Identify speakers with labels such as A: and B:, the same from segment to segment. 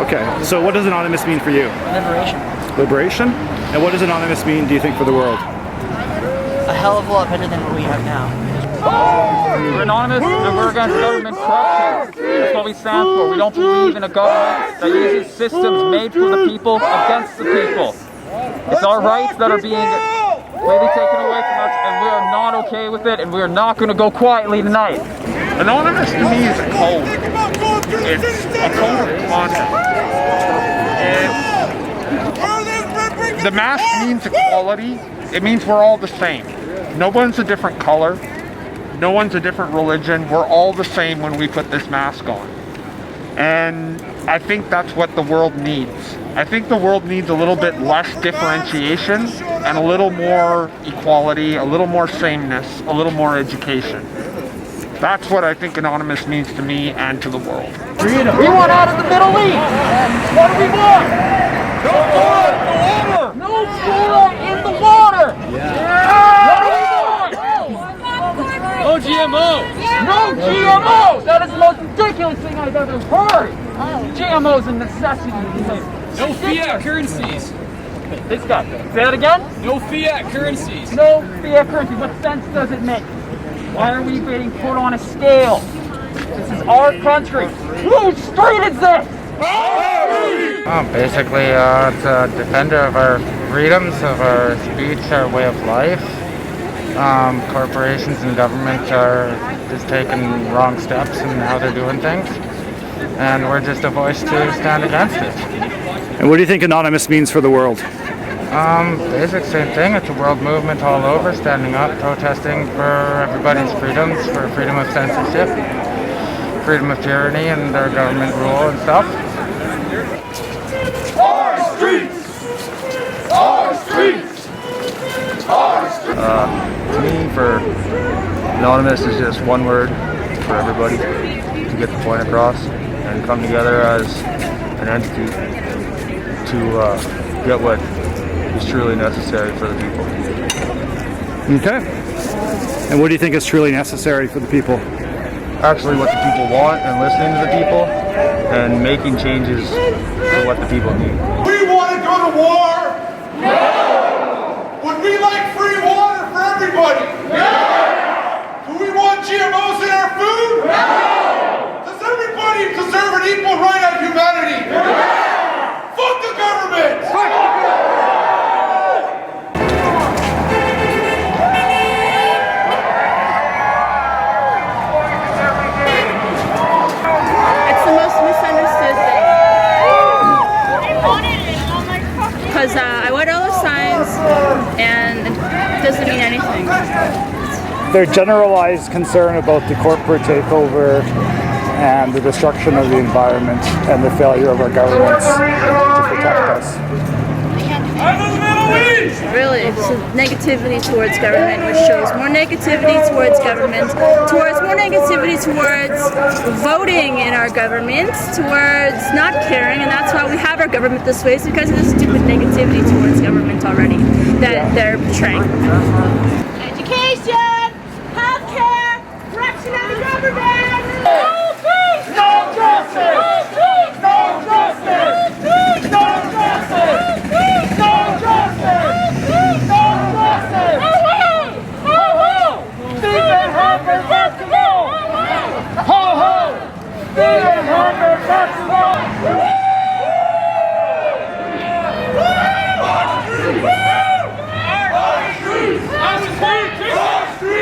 A: Okay, so what does Anonymous mean for you?
B: Liberation.
A: Liberation? And what does Anonymous mean, do you think, for the world?
B: A hell of a lot better than what we have now.
C: We're anonymous and we're against government corruption. That's what we stand for. We don't believe in a government that uses systems made for the people against the people. It's our rights that are being completely taken away from us, and we are not okay with it, and we are not going to go quietly tonight.
D: Anonymous to me is a code. It's a code of conduct. The mask means equality. It means we're all the same. No one's a different color. No one's a different religion. We're all the same when we put this mask on. And I think that's what the world needs. I think the world needs a little bit less differentiation and a little more equality, a little more sameness, a little more education. That's what I think Anonymous means to me and to the world.
C: We want out of the Middle East. What do we want? No fluoride in the water. No fluoride in the water. What do we want?
E: No GMOs.
C: No GMOs. That is the most ridiculous thing I've ever heard. GMOs a necessity.
E: No fiat currencies.
C: This guy. Say that again?
E: No fiat currencies.
C: No fiat currency. What sense does it make? Why are we being put on a scale? This is our country. Whose street is this?
F: Basically, it's a defender of our freedoms, of our speech, our way of life. Corporations and government are just taking wrong steps in how they're doing things. And we're just a voice to stand against it.
A: And what do you think Anonymous means for the world?
F: Basic same thing. It's a world movement all over, standing up, protesting for everybody's freedoms, for freedom of censorship, freedom of tyranny and our government rule and stuff.
D: Our streets! Our streets! Our streets!
G: To me, for Anonymous is just one word for everybody to get the point across and come together as an entity to get what is truly necessary for the people.
A: Okay. And what do you think is truly necessary for the people?
G: Actually what the people want and listening to the people and making changes to what the people need.
D: We want to go to war? No! Would we like free water for everybody? No! Do we want GMOs in our food? No! Does everybody deserve an equal right on humanity? No! Fuck the government! Fuck the government!
H: Because I read all the signs and it doesn't mean anything.
A: Their generalized concern about the corporate takeover and the destruction of the environment and the failure of our governments to protect us.
H: Really, so negativity towards government, which shows more negativity towards government, towards more negativity towards voting in our government, towards not caring, and that's why we have our government this way, is because of the stupid negativity towards government already that they're portraying.
I: Education, healthcare, corruption of the government.
C: No peace! No justice! No peace! No justice! No justice! No justice! No justice! Ho ho! Stephen Harper got to go! Ho ho! Stephen Harper got to go! Our streets! Our streets!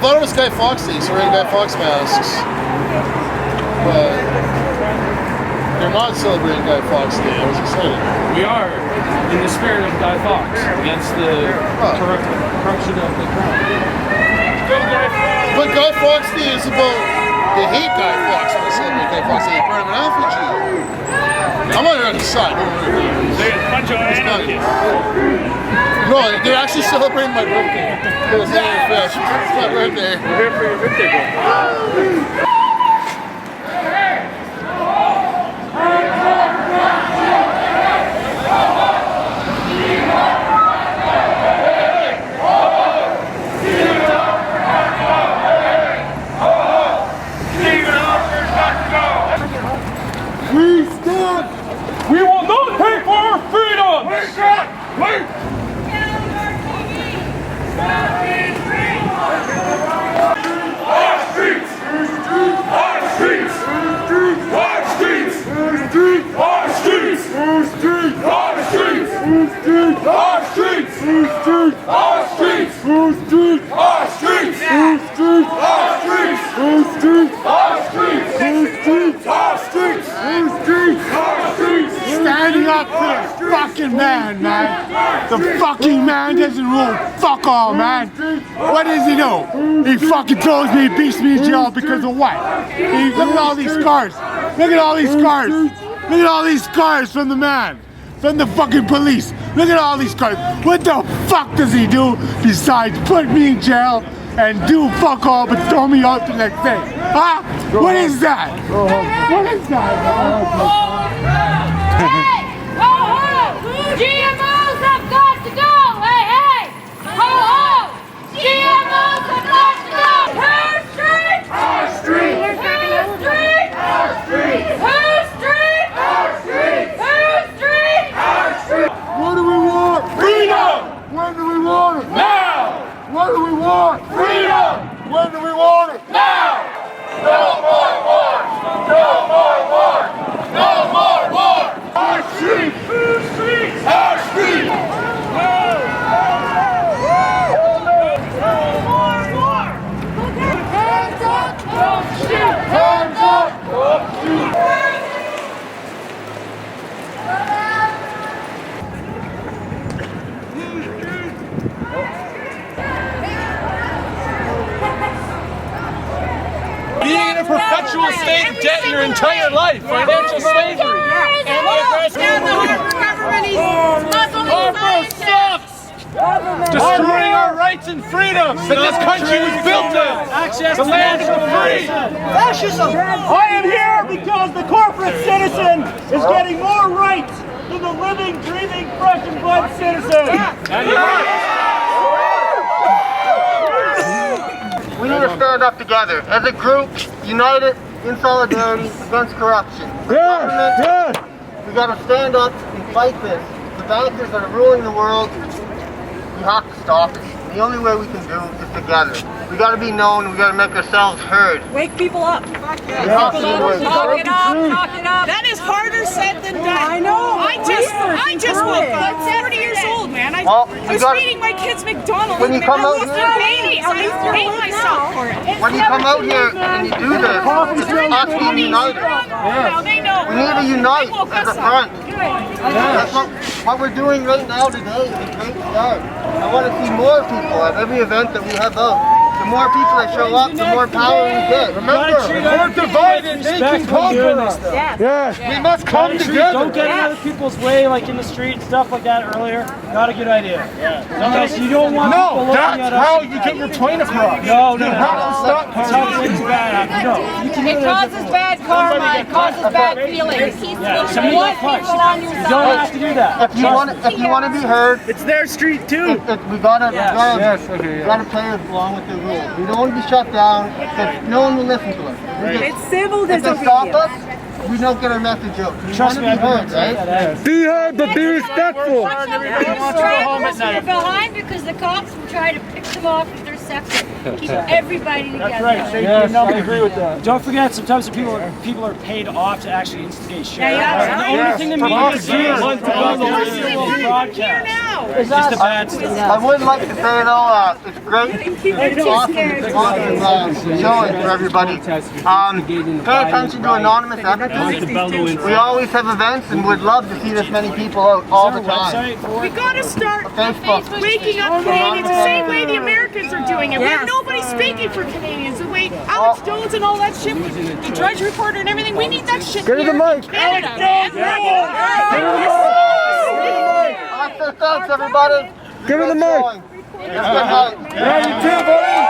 J: thought it was Guy Fawkes Day, so we're wearing Guy Fawkes masks. But they're not celebrating Guy Fawkes Day. I was excited.
E: We are in the spirit of Guy Fawkes against the corruption of the crown.
J: But Guy Fawkes Day is about they hate Guy Fawkes when they celebrate Guy Fawkes Day. They burn him an effigy. I'm on your other side.
E: They're a bunch of anarchists.
J: No, they're actually celebrating my birthday. It's my birthday.
E: We're here for your birthday, bro.
J: We stand!
E: We will not pay for our freedom!
J: We stand! We standing up for the fucking man, man. The fucking man doesn't rule. Fuck all, man. What does he do? He fucking throws me, beats me in jail because of what? Look at all these scars. Look at all these scars. Look at all these scars from the man. From the fucking police. Look at all these scars. What the fuck does he do besides put me in jail and do fuck all but throw me out the next day? Huh? What is that? What is that?
I: GMOs have got to go! Hey, hey! Ho, ho! GMOs have got to go! Whose street? Our street! Whose street? Our street! Whose street? Our street! Whose street? Our street!
J: What do we want?
E: Freedom!
J: When do we want it?
E: Now!
J: What do we want?
E: Freedom!
J: When do we want it?
E: Now! No more war! No more war! No more war!
J: Our street!
E: Whose street? Our street!
I: Hands up!
J: Hands up!
E: Being in a perpetual state of debt your entire life, financial slavery.
I: And the government sucks!
E: Destroying our rights and freedoms that this country was built on. The land of the free.
K: Fascism! I am here because the corporate citizen is getting more rights than the living, breathing, flesh and blood citizen!
L: We need to stand up together as a group, united in solidarity against corruption. We gotta stand up and fight this. The bankers that are ruling the world, we have to stop it. The only way we can do is together. We gotta be known, we gotta make ourselves heard.
I: Wake people up.
L: Talk it up,
I: talk it up.
K: That is harder said than done.
I: I know.
K: I just woke up. I'm 40 years old, man. I was feeding my kids McDonald's.
L: When you come out here,
K: I hate myself for it.
L: when you come out here and you do this, it's us being united.
K: They know.
L: We need to unite as a front. That's what we're doing right now today is a great start. I want to see more people at every event that we have out. The more people that show up, the more power we get.
J: Remember, we're divided, they can conquer us.
K: Yes.
J: We must come together.
K: Don't get in other people's way, like in the street and stuff like that earlier. Not a good idea. Because you don't want people looking at us.
J: That's how you get your point across.
K: No.
J: That's
K: how things bad happen. No.
I: It causes bad karma. It causes bad feelings. You want people on your
K: You don't have to do that.
L: If you want to be heard,
K: It's their street too.
L: we gotta play along with the rules. We don't want to be shut down because no one will listen to us.
I: It's civil
L: If they stop us, we don't get our message out. We want to be heard, right?
J: Be heard, but be respectful.
I: behind because the cops will try to pick them off if they're separate. Keep everybody together.
K: That's right.
J: Yes, I agree with that.
K: Don't forget, sometimes people are paid off to actually instigate shit.
I: Yeah.
K: And the only thing the media is doing is broadcast.
L: I would like to say though, it's great. It's awesome showing for everybody. Pay attention to Anonymous Edmonton. We always have events and would love to see this many people out all the time.
M: We gotta start
L: Facebook.
M: waking up Canadians the same way the Americans are doing it. We have nobody speaking for Canadians. The way Alex Jones and all that shit, the Drudge Reporter and everything, we need that shit
A: Get to the mic.
M: Canada.
L: Thanks everybody.
A: Give her the mic.
L: It's good night.
A: Yeah, you too, buddy.